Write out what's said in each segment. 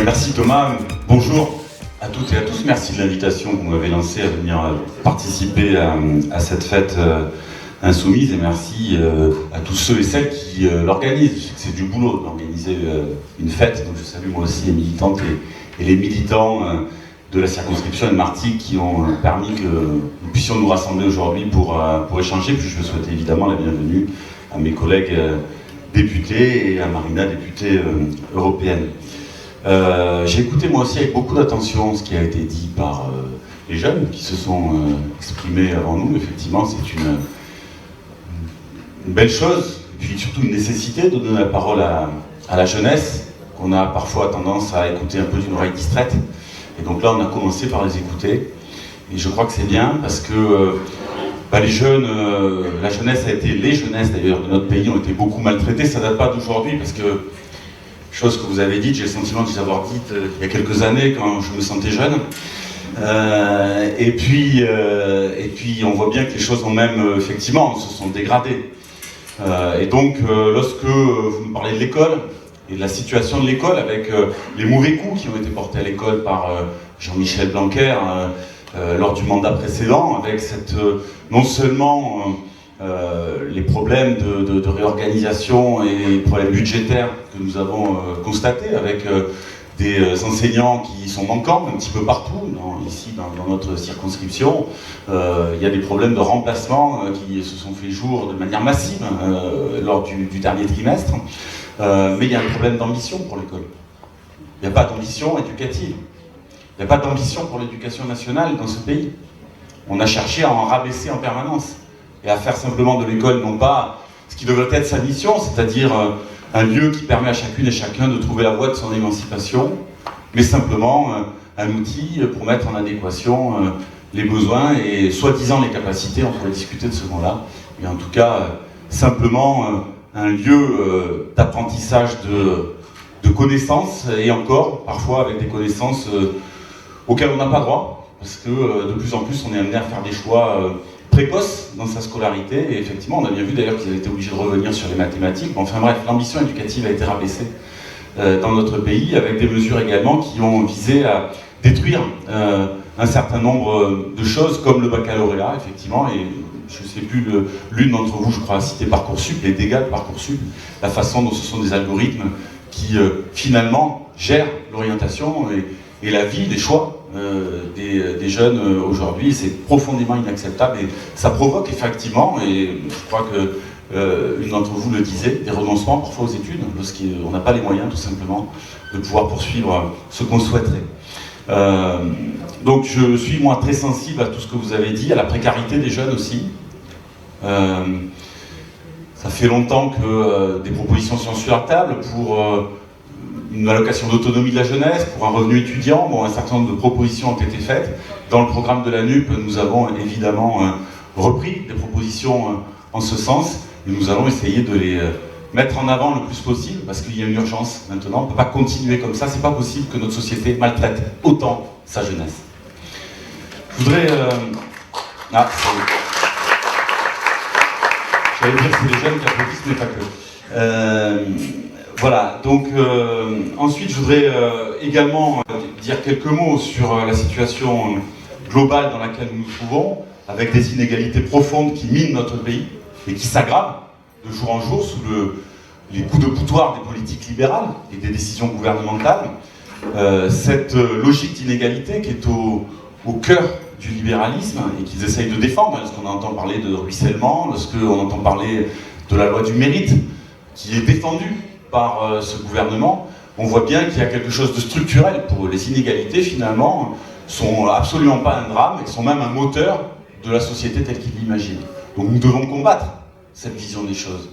Merci Thomas, bonjour à toutes et à tous, merci de l'invitation que vous m'avez lancée à venir participer à cette fête insoumise et merci à tous ceux et celles qui l'organisent. Je sais que c'est du boulot d'organiser une fête, donc je salue moi aussi les militantes et les militants de la circonscription de Martigues qui ont permis que nous puissions nous rassembler aujourd'hui pour échanger. Puis je veux souhaiter évidemment la bienvenue à mes collègues députés et à Marina, députée européenne. J'ai écouté moi aussi avec beaucoup d'attention ce qui a été dit par les jeunes qui se sont exprimés avant nous. Effectivement, c'est une belle chose, et puis surtout une nécessité de donner la parole à la jeunesse, qu'on a parfois tendance à écouter un peu d'une oreille distraite. Et donc là, on a commencé par les écouter. Et je crois que c'est bien parce que les jeunes, la jeunesse a été, les jeunesses d'ailleurs de notre pays ont été beaucoup maltraitées. Ça ne date pas d'aujourd'hui parce que, chose que vous avez dite, j'ai le sentiment de vous avoir dite il y a quelques années quand je me sentais jeune. Et puis on voit bien que les choses ont même effectivement se sont dégradées. Et donc lorsque vous nous parlez de l'école et de la situation de l'école avec les mauvais coups qui ont été portés à l'école par Jean-Michel Blanquer lors du mandat précédent, avec non seulement les problèmes de réorganisation et les problèmes budgétaires que nous avons constatés avec des enseignants qui sont manquants un petit peu partout, ici dans notre circonscription. Il y a des problèmes de remplacement qui se sont fait jour de manière massive lors du dernier trimestre. Mais il y a un problème d'ambition pour l'école. Il n'y a pas d'ambition éducative. Il n'y a pas d'ambition pour l'éducation nationale dans ce pays. On a cherché à en rabaisser en permanence et à faire simplement de l'école non pas ce qui devrait être sa mission, c'est-à-dire un lieu qui permet à chacune et chacun de trouver la voie de son émancipation, mais simplement un outil pour mettre en adéquation les besoins et soi-disant les capacités, on pourrait discuter de ce mot-là, mais en tout cas simplement un lieu d'apprentissage de connaissances, et encore parfois avec des connaissances auxquelles on n'a pas droit, parce que de plus en plus on est amené à faire des choix précoce dans sa scolarité, et effectivement on a bien vu d'ailleurs qu'ils avaient été obligés de revenir sur les mathématiques. Enfin bref, l'ambition éducative a été rabaissée dans notre pays, avec des mesures également qui ont visé à détruire un certain nombre de choses, comme le baccalauréat, effectivement, et je ne sais plus, l'une d'entre vous, je crois, a cité Parcoursup, les dégâts de Parcoursup, la façon dont ce sont des algorithmes qui, finalement, gèrent l'orientation et la vie, les choix des jeunes aujourd'hui. C'est profondément inacceptable et ça provoque effectivement, et je crois que une d'entre vous le disait, des renoncements parfois aux études, lorsqu'on n'a pas les moyens tout simplement de pouvoir poursuivre ce qu'on souhaiterait. Donc je suis moi très sensible à tout ce que vous avez dit, à la précarité des jeunes aussi. Ça fait longtemps que des propositions sont sur la table pour une allocation d'autonomie de la jeunesse, pour un revenu étudiant. Bon, un certain nombre de propositions ont été faites. Dans le programme de la NUP, nous avons évidemment repris des propositions en ce sens, et nous allons essayer de les mettre en avant le plus possible, parce qu'il y a une urgence maintenant. On ne peut pas continuer comme ça, c'est pas possible que notre société maltraite autant sa jeunesse. Je voudrais... J'allais dire que c'est les jeunes qui applaudissent, mais pas que. Voilà, donc ensuite je voudrais également dire quelques mots sur la situation globale dans laquelle nous nous trouvons, avec des inégalités profondes qui minent notre pays et qui s'aggravent de jour en jour sous les coups de boutoir des politiques libérales et des décisions gouvernementales. Cette logique d'inégalité qui est au cœur du libéralisme et qu'ils essayent de défendre, lorsqu'on entend parler de ruissellement, lorsqu'on entend parler de la loi du mérite, qui est défendue par ce gouvernement, on voit bien qu'il y a quelque chose de structurel pour les inégalités, finalement, sont absolument pas un drame, et sont même un moteur de la société telle qu'il l'imagine. Donc nous devons combattre cette vision des choses.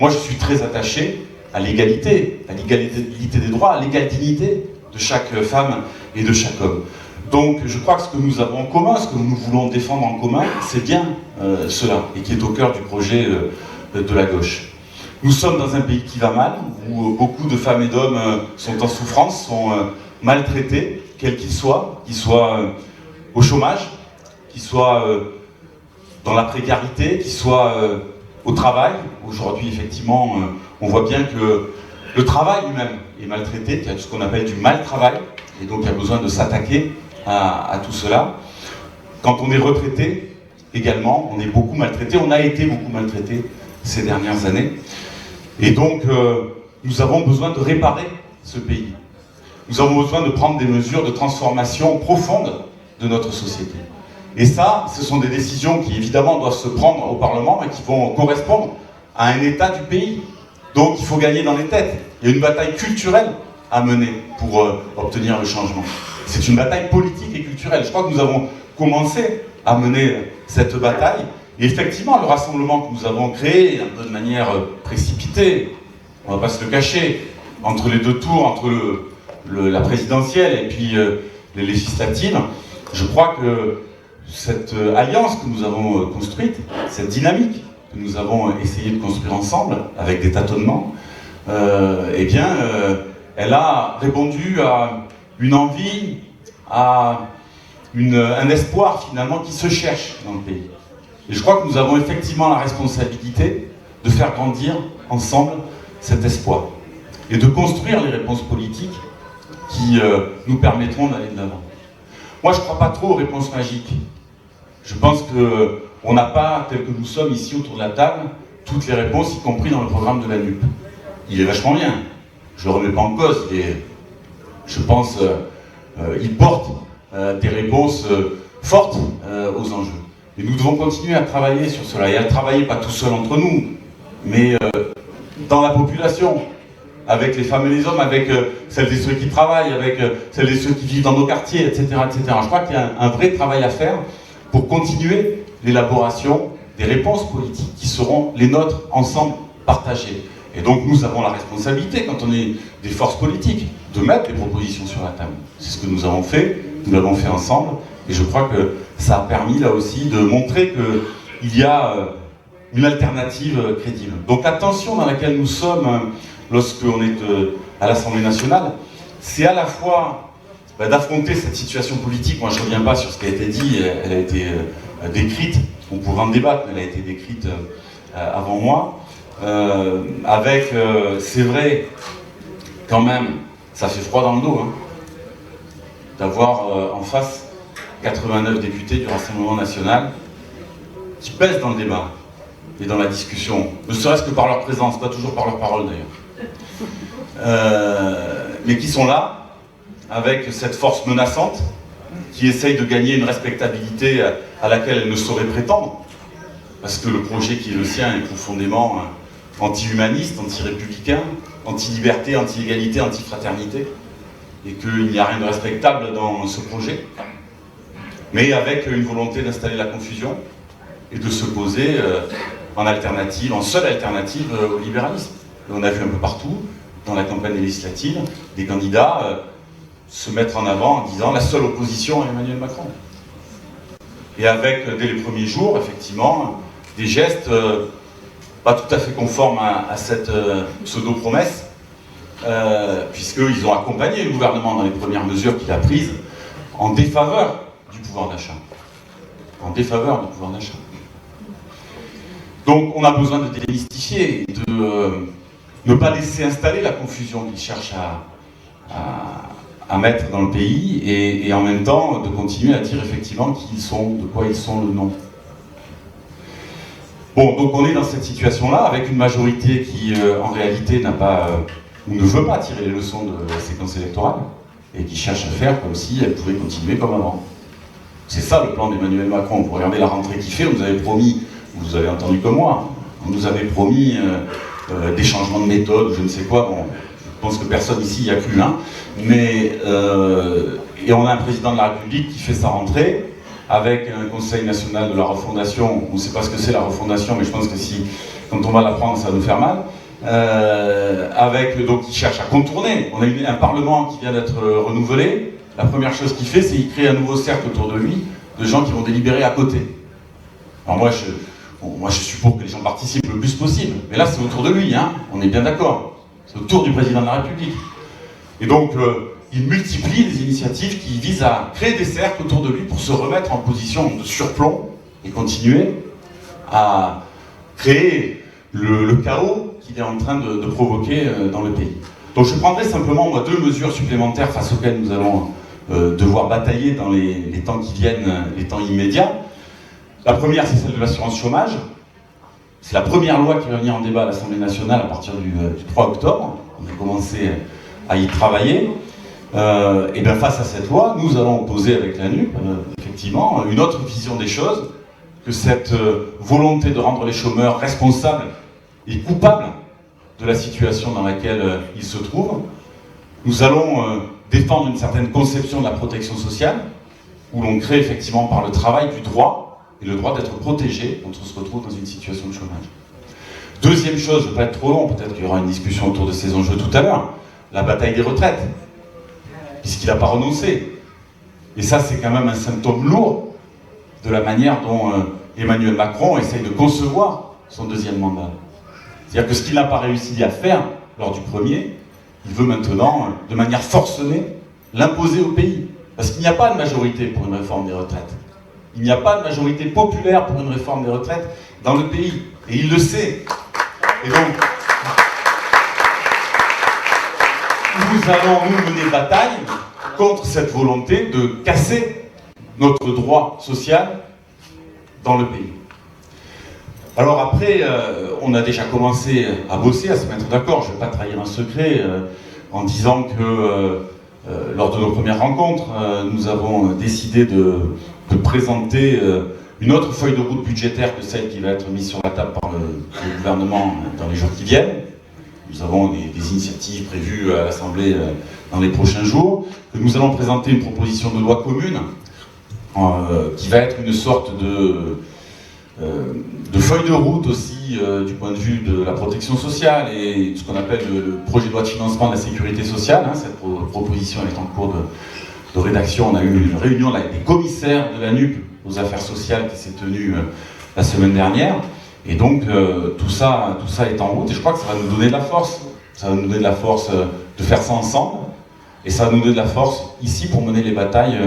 Moi je suis très attaché à l'égalité des droits, à l'égale dignité de chaque femme et de chaque homme. Donc je crois que ce que nous avons en commun, ce que nous voulons défendre en commun, c'est bien cela, et qui est au cœur du projet de la gauche. Nous sommes dans un pays qui va mal, où beaucoup de femmes et d'hommes sont en souffrance, sont maltraités, quels qu'ils soient au chômage, qu'ils soient dans la précarité, qu'ils soient au travail. Aujourd'hui, effectivement, on voit bien que Le travail lui-même est maltraité, il y a tout ce qu'on appelle du mal-travail, et donc il y a besoin de s'attaquer à tout cela. Quand on est retraité, également, on est beaucoup maltraité, on a été beaucoup maltraité ces dernières années. Et donc, nous avons besoin de réparer ce pays. Nous avons besoin de prendre des mesures de transformation profonde de notre société. Et ça, ce sont des décisions qui, évidemment, doivent se prendre au Parlement, mais qui vont correspondre à un état du pays. Donc, il faut gagner dans les têtes. Il y a une bataille culturelle à mener pour obtenir le changement. C'est une bataille politique et culturelle. Je crois que nous avons commencé à mener cette bataille. Et effectivement, le rassemblement que nous avons créé, un peu de manière précipitée, on ne va pas se le cacher, entre les deux tours, entre la présidentielle et puis les législatives, je crois que cette alliance que nous avons construite, cette dynamique que nous avons essayé de construire ensemble, avec des tâtonnements, eh bien, elle a répondu à une envie, à un espoir finalement qui se cherche dans le pays. Et je crois que nous avons effectivement la responsabilité de faire grandir ensemble cet espoir et de construire les réponses politiques qui nous permettront d'aller de l'avant. Moi, je ne crois pas trop aux réponses magiques. Je pense qu'on n'a pas, tel que nous sommes ici autour de la table, toutes les réponses, y compris dans le programme de la NUP. Il est vachement bien. Je ne le remets pas en cause. Je pense qu'il porte des réponses fortes aux enjeux. Et nous devons continuer à travailler sur cela. Et à travailler pas tout seul entre nous, mais dans la population, avec les femmes et les hommes, avec celles et ceux qui travaillent, avec celles et ceux qui vivent dans nos quartiers, etc. etc. Je crois qu'il y a un vrai travail à faire pour continuer l'élaboration des réponses politiques qui seront les nôtres ensemble partagées. Et donc nous avons la responsabilité, quand on est des forces politiques, de mettre les propositions sur la table. C'est ce que nous avons fait, nous l'avons fait ensemble, et je crois que ça a permis là aussi de montrer qu'il y a une alternative crédible. Donc la tension dans laquelle nous sommes lorsqu'on est à l'Assemblée nationale, c'est à la fois d'affronter cette situation politique. Moi je ne reviens pas sur ce qui a été dit, elle a été décrite, on pourra en débattre, mais elle a été décrite avant moi. Avec, c'est vrai, quand même, ça fait froid dans le dos, hein, d'avoir en face 89 députés du Rassemblement national qui pèsent dans le débat et dans la discussion, ne serait-ce que par leur présence, pas toujours par leur parole d'ailleurs, mais qui sont là avec cette force menaçante qui essaye de gagner une respectabilité à laquelle elle ne saurait prétendre, parce que le projet qui est le sien est profondément anti-humaniste, anti-républicain, anti-liberté, anti-égalité, anti-fraternité, et qu'il n'y a rien de respectable dans ce projet, mais avec une volonté d'installer la confusion et de se poser en alternative, en seule alternative au libéralisme. Et on a vu un peu partout, dans la campagne législative, des candidats se mettre en avant en disant la seule opposition à Emmanuel Macron. Et avec, dès les premiers jours, effectivement, des gestes pas tout à fait conformes à cette pseudo-promesse, puisqu'ils ont accompagné le gouvernement dans les premières mesures qu'il a prises en défaveur du pouvoir d'achat. En défaveur du pouvoir d'achat. Donc on a besoin de démystifier, de ne pas laisser installer la confusion qu'ils cherchent à mettre dans le pays, et en même temps de continuer à dire effectivement qui ils sont, de quoi ils sont le nom. Bon, donc on est dans cette situation-là, avec une majorité qui, en réalité, n'a pas, ou ne veut pas tirer les leçons de la séquence électorale, et qui cherche à faire comme si elle pouvait continuer comme avant. C'est ça le plan d'Emmanuel Macron. Vous regardez la rentrée qu'il fait, on nous avait promis, vous avez entendu comme moi, on nous avait promis des changements de méthode, je ne sais quoi, bon, je pense que personne ici y a cru, hein, mais, et on a un président de la République qui fait sa rentrée, avec un Conseil national de la refondation. On ne sait pas ce que c'est la refondation, mais je pense que si, quand on va l'apprendre, ça va nous faire mal. Donc, il cherche à contourner. On a un Parlement qui vient d'être renouvelé. La première chose qu'il fait, c'est qu'il crée un nouveau cercle autour de lui, de gens qui vont délibérer à côté. Alors moi, je suis pour que les gens participent le plus possible. Mais là, c'est autour de lui, hein, on est bien d'accord. C'est autour du président de la République. Et donc, il multiplie les initiatives qui visent à créer des cercles autour de lui pour se remettre en position de surplomb et continuer à créer le chaos qu'il est en train de provoquer dans le pays. Donc je prendrai simplement moi 2 mesures supplémentaires face auxquelles nous allons devoir batailler dans les temps qui viennent, les temps immédiats. La première, c'est celle de l'assurance chômage. C'est la première loi qui va venir en débat à l'Assemblée nationale à partir du 3 octobre. On a commencé à y travailler. Et bien face à cette loi, nous allons opposer avec la NUP, effectivement, une autre vision des choses, que cette volonté de rendre les chômeurs responsables et coupables de la situation dans laquelle ils se trouvent. Nous allons défendre une certaine conception de la protection sociale, où l'on crée effectivement par le travail du droit, et le droit d'être protégé quand on se retrouve dans une situation de chômage. Deuxième chose, je ne vais pas être trop long, peut-être qu'il y aura une discussion autour de ces enjeux tout à l'heure, la bataille des retraites, puisqu'il n'a pas renoncé. Et ça, c'est quand même un symptôme lourd de la manière dont Emmanuel Macron essaye de concevoir son deuxième mandat. C'est-à-dire que ce qu'il n'a pas réussi à faire lors du premier, il veut maintenant, de manière forcenée, l'imposer au pays. Parce qu'il n'y a pas de majorité pour une réforme des retraites. Il n'y a pas de majorité populaire pour une réforme des retraites dans le pays. Et il le sait. Et donc, nous allons nous mener bataille contre cette volonté de casser notre droit social dans le pays. Alors après, on a déjà commencé à bosser, à se mettre d'accord. Je ne vais pas trahir un secret en disant que lors de nos premières rencontres, nous avons décidé de présenter une autre feuille de route budgétaire que celle qui va être mise sur la table par le gouvernement dans les jours qui viennent. Nous avons des initiatives prévues à l'Assemblée dans les prochains jours. Que nous allons présenter une proposition de loi commune qui va être une sorte de feuille de route aussi du point de vue de la protection sociale et ce qu'on appelle le projet de loi de financement de la sécurité sociale. Cette proposition est en cours de rédaction. On a eu une réunion là, avec des commissaires de la NUP aux affaires sociales qui s'est tenue la semaine dernière. Et donc tout ça est en route et je crois que ça va nous donner de la force. Ça va nous donner de la force de faire ça ensemble et ça va nous donner de la force ici pour mener les batailles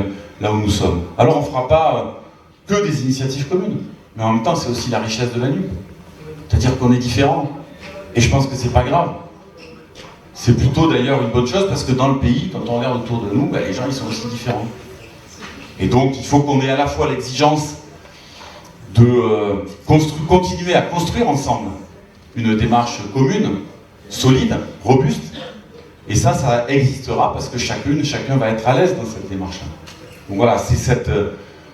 là où nous sommes. Alors on ne fera pas que des initiatives communes. Mais en même temps, c'est aussi la richesse de la NUP. C'est-à-dire qu'on est différents. Et je pense que c'est pas grave. C'est plutôt d'ailleurs une bonne chose parce que dans le pays, quand on regarde autour de nous, les gens ils sont aussi différents. Et donc il faut qu'on ait à la fois l'exigence de continuer à construire ensemble une démarche commune, solide, robuste. Et ça existera parce que chacun va être à l'aise dans cette démarche-là. Donc voilà, c'est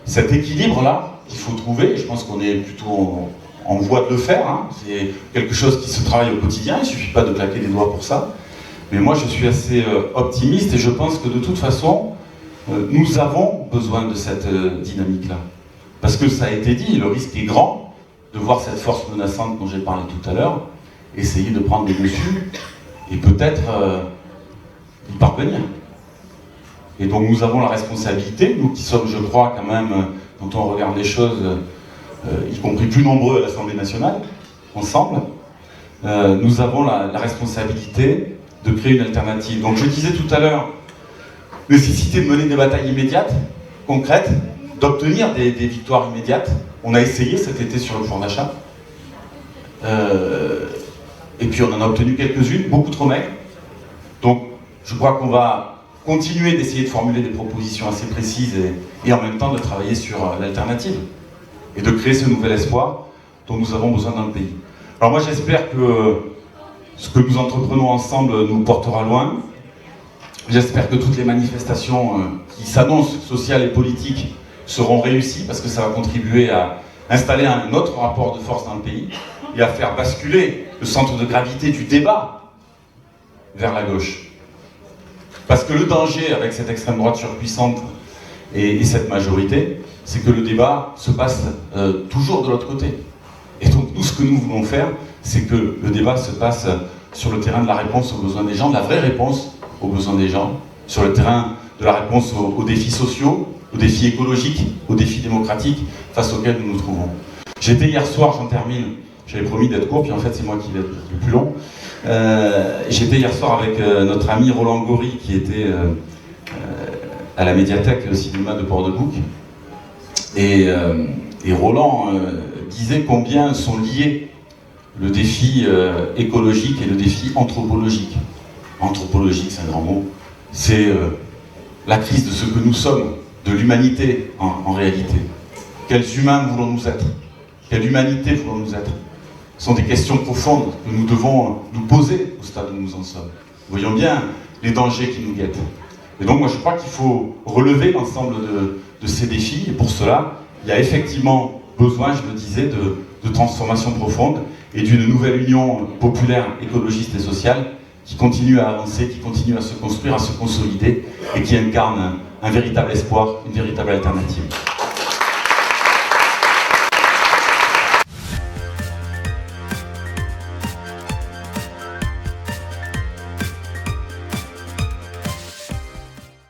cet équilibre-là qu'il faut trouver, et je pense qu'on est plutôt en voie de le faire. C'est quelque chose qui se travaille au quotidien, il ne suffit pas de claquer des doigts pour ça. Mais moi je suis assez optimiste et je pense que de toute façon, nous avons besoin de cette dynamique-là. Parce que ça a été dit, le risque est grand de voir cette force menaçante dont j'ai parlé tout à l'heure, essayer de prendre les dessus et peut-être y parvenir. Et donc nous avons la responsabilité, nous qui sommes, je crois, quand même, quand on regarde les choses, y compris plus nombreux à l'Assemblée nationale, ensemble, nous avons la responsabilité de créer une alternative. Donc je disais tout à l'heure, nécessité de mener des batailles immédiates, concrètes, d'obtenir des victoires immédiates. On a essayé cet été sur le pouvoir d'achat. Et puis on en a obtenu quelques-unes, beaucoup trop maigres. Donc je crois qu'on va continuer d'essayer de formuler des propositions assez précises et en même temps de travailler sur l'alternative et de créer ce nouvel espoir dont nous avons besoin dans le pays. Alors moi j'espère que ce que nous entreprenons ensemble nous portera loin. J'espère que toutes les manifestations qui s'annoncent sociales et politiques seront réussies parce que ça va contribuer à installer un autre rapport de force dans le pays et à faire basculer le centre de gravité du débat vers la gauche. Parce que le danger avec cette extrême droite surpuissante et cette majorité, c'est que le débat se passe toujours de l'autre côté. Et donc nous, ce que nous voulons faire, c'est que le débat se passe sur le terrain de la réponse aux besoins des gens, de la vraie réponse aux besoins des gens, sur le terrain de la réponse aux défis sociaux, aux défis écologiques, aux défis démocratiques face auxquels nous nous trouvons. J'étais hier soir, j'en termine, j'avais promis d'être court, puis en fait c'est moi qui vais être le plus long. J'étais hier soir avec notre ami Roland Gori qui était à la médiathèque cinéma de Port-de-Bouc. Et Roland disait combien sont liés le défi écologique et le défi anthropologique. Anthropologique, c'est un grand mot. C'est la crise de ce que nous sommes, de l'humanité en réalité. Quels humains voulons-nous être? Quelle humanité voulons-nous être? Ce sont des questions profondes que nous devons nous poser au stade où nous en sommes. Voyons bien les dangers qui nous guettent. Et donc moi je crois qu'il faut relever l'ensemble de ces défis, et pour cela, il y a effectivement besoin, je le disais, de transformation profonde et d'une nouvelle union populaire, écologiste et sociale qui continue à avancer, qui continue à se construire, à se consolider et qui incarne un véritable espoir, une véritable alternative.